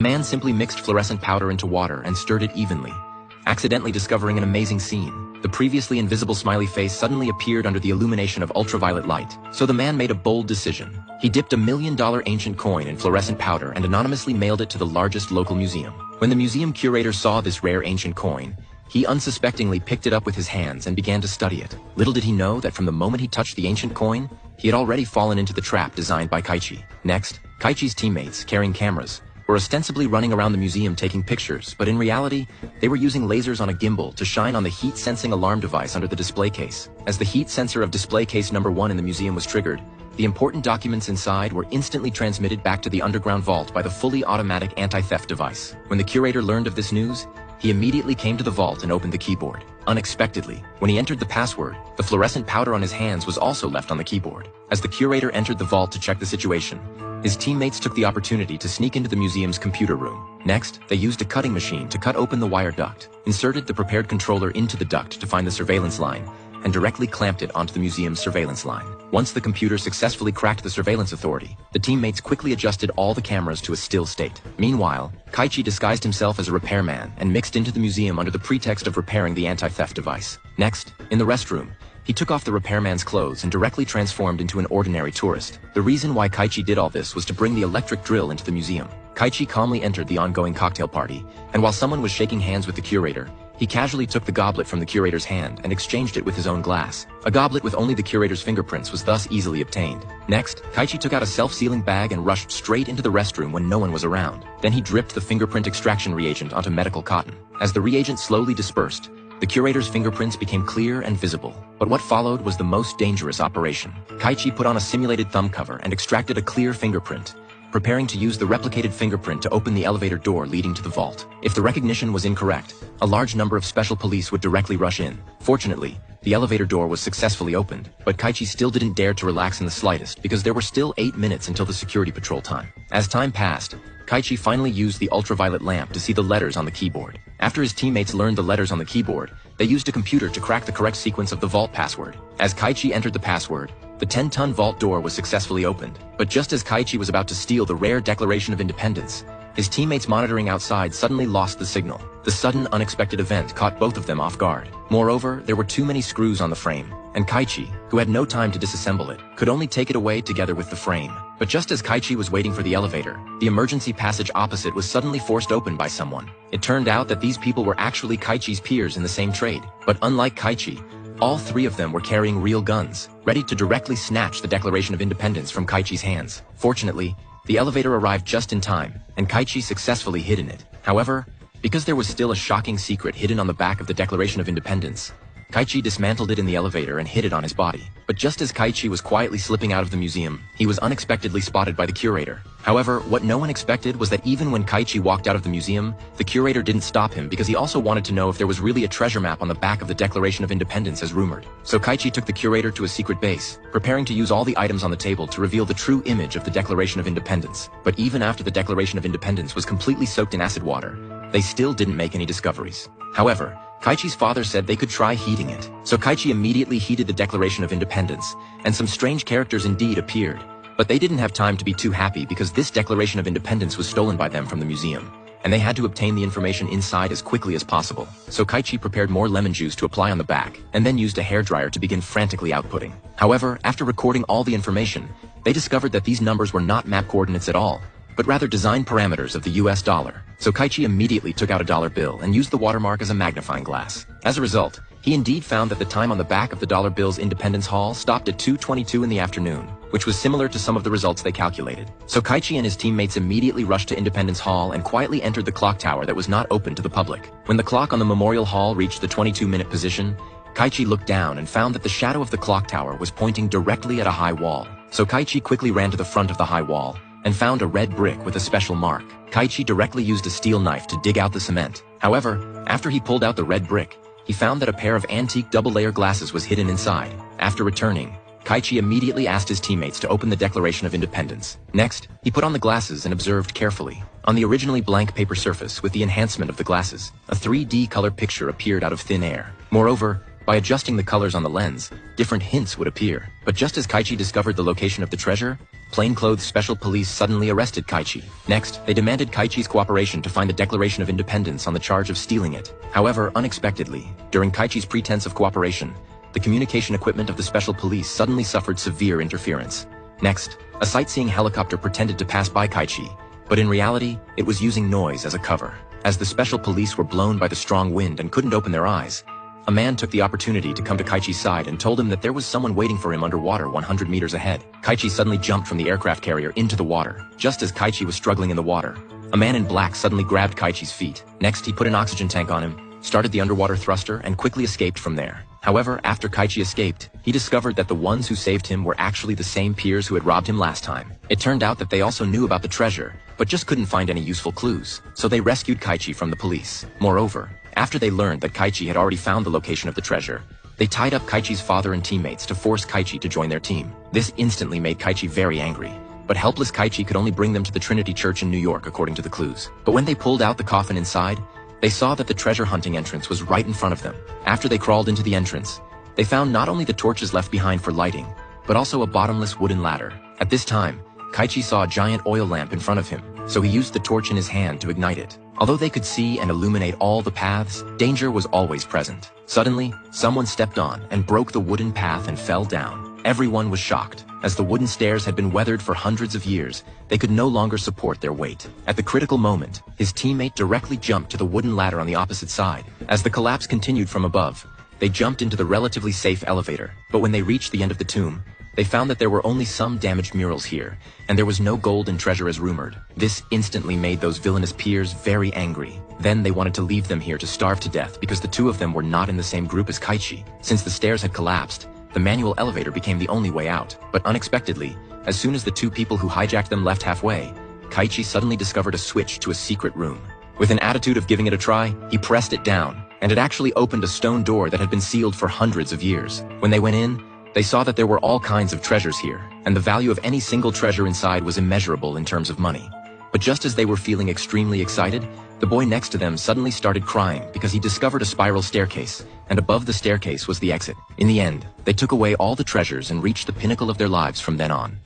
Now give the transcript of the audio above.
Man simply mixed fluorescent powder into water and stirred it evenly, accidentally discovering an amazing scene. The previously invisible smiley face suddenly appeared under the illumination of ultraviolet light. So the man made a bold decision. He dipped a $1 million ancient coin in fluorescent powder and anonymously mailed it to the largest local museum. When the museum curator saw this rare ancient coin, he unsuspectingly picked it up with his hands and began to study it. Little did he know that from the moment he touched the ancient coin, he had already fallen into the trap designed by Kaichi. Next, Kaichi's teammates, carrying cameras, were ostensibly running around the museum taking pictures, but in reality, they were using lasers on a gimbal to shine on the heat-sensing alarm device under the display case. As the heat sensor of display case number 1 in the museum was triggered, the important documents inside were instantly transmitted back to the underground vault by the fully automatic anti-theft device. When the curator learned of this news, he immediately came to the vault and opened the keyboard. Unexpectedly, when he entered the password, the fluorescent powder on his hands was also left on the keyboard. As the curator entered the vault to check the situation, his teammates took the opportunity to sneak into the museum's computer room. Next, they used a cutting machine to cut open the wire duct, inserted the prepared controller into the duct to find the surveillance line, and directly clamped it onto the museum's surveillance line. Once the computer successfully cracked the surveillance authority, the teammates quickly adjusted all the cameras to a still state. Meanwhile, Kaichi disguised himself as a repairman and mixed into the museum under the pretext of repairing the anti-theft device. Next, in the restroom, he took off the repairman's clothes and directly transformed into an ordinary tourist. The reason why Kaichi did all this was to bring the electric drill into the museum. Kaichi calmly entered the ongoing cocktail party, and while someone was shaking hands with the curator, he casually took the goblet from the curator's hand and exchanged it with his own glass. A goblet with only the curator's fingerprints was thus easily obtained. Next, Kaichi took out a self-sealing bag and rushed straight into the restroom when no one was around. Then he dripped the fingerprint extraction reagent onto medical cotton. As the reagent slowly dispersed, the curator's fingerprints became clear and visible. But what followed was the most dangerous operation. Kaichi put on a simulated thumb cover and extracted a clear fingerprint, preparing to use the replicated fingerprint to open the elevator door leading to the vault. If the recognition was incorrect, a large number of special police would directly rush in. Fortunately, the elevator door was successfully opened, but Kaichi still didn't dare to relax in the slightest because there were still 8 minutes until the security patrol time. As time passed, Kaichi finally used the ultraviolet lamp to see the letters on the keyboard. After his teammates learned the letters on the keyboard, they used a computer to crack the correct sequence of the vault password. As Kaichi entered the password, the 10-ton vault door was successfully opened. But just as Kaichi was about to steal the rare Declaration of Independence, his teammates monitoring outside suddenly lost the signal. The sudden, unexpected event caught both of them off guard. Moreover, there were too many screws on the frame, and Kaichi, who had no time to disassemble it, could only take it away together with the frame. But just as Kaichi was waiting for the elevator, the emergency passage opposite was suddenly forced open by someone. It turned out that these people were actually Kaichi's peers in the same trade. But unlike Kaichi, all 3 of them were carrying real guns, ready to directly snatch the Declaration of Independence from Kaichi's hands. Fortunately, the elevator arrived just in time, and Kaichi successfully hid in it. However, because there was still a shocking secret hidden on the back of the Declaration of Independence, Kaichi dismantled it in the elevator and hid it on his body. But just as Kaichi was quietly slipping out of the museum, he was unexpectedly spotted by the curator. However, what no one expected was that even when Kaichi walked out of the museum, the curator didn't stop him because he also wanted to know if there was really a treasure map on the back of the Declaration of Independence as rumored. So Kaichi took the curator to a secret base, preparing to use all the items on the table to reveal the true image of the Declaration of Independence. But even after the Declaration of Independence was completely soaked in acid water, they still didn't make any discoveries. However, Kaichi's father said they could try heating it. So Kaichi immediately heated the Declaration of Independence, and some strange characters indeed appeared. But they didn't have time to be too happy because this Declaration of Independence was stolen by them from the museum, and they had to obtain the information inside as quickly as possible. So Kaichi prepared more lemon juice to apply on the back, and then used a hairdryer to begin frantically outputting. However, after recording all the information, they discovered that these numbers were not map coordinates at all, but rather design parameters of the US dollar. So Kaichi immediately took out a dollar bill and used the watermark as a magnifying glass. As a result, he indeed found that the time on the back of the dollar bill's Independence Hall stopped at 2:22 in the afternoon, which was similar to some of the results they calculated. So Kaichi and his teammates immediately rushed to Independence Hall and quietly entered the clock tower that was not open to the public. When the clock on the Memorial Hall reached the 22-minute position, Kaichi looked down and found that the shadow of the clock tower was pointing directly at a high wall. So Kaichi quickly ran to the front of the high wall and found a red brick with a special mark. Kaichi directly used a steel knife to dig out the cement. However, after he pulled out the red brick, he found that a pair of antique double-layer glasses was hidden inside. After returning, Kaichi immediately asked his teammates to open the Declaration of Independence. Next, he put on the glasses and observed carefully. On the originally blank paper surface with the enhancement of the glasses, a 3D color picture appeared out of thin air. Moreover, By adjusting the colors on the lens, different hints would appear. But just as Kaichi discovered the location of the treasure, plainclothes special police suddenly arrested Kaichi. Next, they demanded Kaichi's cooperation to find the Declaration of Independence on the charge of stealing it. However, unexpectedly, during Kaichi's pretense of cooperation, the communication equipment of the special police suddenly suffered severe interference. Next, a sightseeing helicopter pretended to pass by Kaichi, but in reality, it was using noise as a cover. As the special police were blown by the strong wind and couldn't open their eyes, a man took the opportunity to come to Kaichi's side and told him that there was someone waiting for him underwater 100 meters ahead. Kaichi suddenly jumped from the aircraft carrier into the water. Just as Kaichi was struggling in the water, a man in black suddenly grabbed Kaichi's feet. Next, he put an oxygen tank on him, started the underwater thruster, and quickly escaped from there. However, after Kaichi escaped, he discovered that the ones who saved him were actually the same peers who had robbed him last time. It turned out that they also knew about the treasure, but just couldn't find any useful clues, so they rescued Kaichi from the police. Moreover, after they learned that Kaichi had already found the location of the treasure, they tied up Kaichi's father and teammates to force Kaichi to join their team. This instantly made Kaichi very angry, but helpless Kaichi could only bring them to the Trinity Church in New York according to the clues. But when they pulled out the coffin inside, they saw that the treasure hunting entrance was right in front of them. After they crawled into the entrance, they found not only the torches left behind for lighting, but also a bottomless wooden ladder. At this time, Kaichi saw a giant oil lamp in front of him, so he used the torch in his hand to ignite it. Although they could see and illuminate all the paths, danger was always present. Suddenly, someone stepped on and broke the wooden path and fell down. Everyone was shocked. As the wooden stairs had been weathered for hundreds of years, they could no longer support their weight. At the critical moment, his teammate directly jumped to the wooden ladder on the opposite side. As the collapse continued from above, they jumped into the relatively safe elevator. But when they reached the end of the tomb, they found that there were only some damaged murals here, and there was no gold and treasure as rumored. This instantly made those villainous peers very angry. Then they wanted to leave them here to starve to death because the two of them were not in the same group as Kaichi. Since the stairs had collapsed, the manual elevator became the only way out. But unexpectedly, as soon as the two people who hijacked them left halfway, Kaichi suddenly discovered a switch to a secret room. With an attitude of giving it a try, he pressed it down, and it actually opened a stone door that had been sealed for hundreds of years. When they went in, they saw that there were all kinds of treasures here, and the value of any single treasure inside was immeasurable in terms of money. But just as they were feeling extremely excited, the boy next to them suddenly started crying because he discovered a spiral staircase, and above the staircase was the exit. In the end, they took away all the treasures and reached the pinnacle of their lives from then on.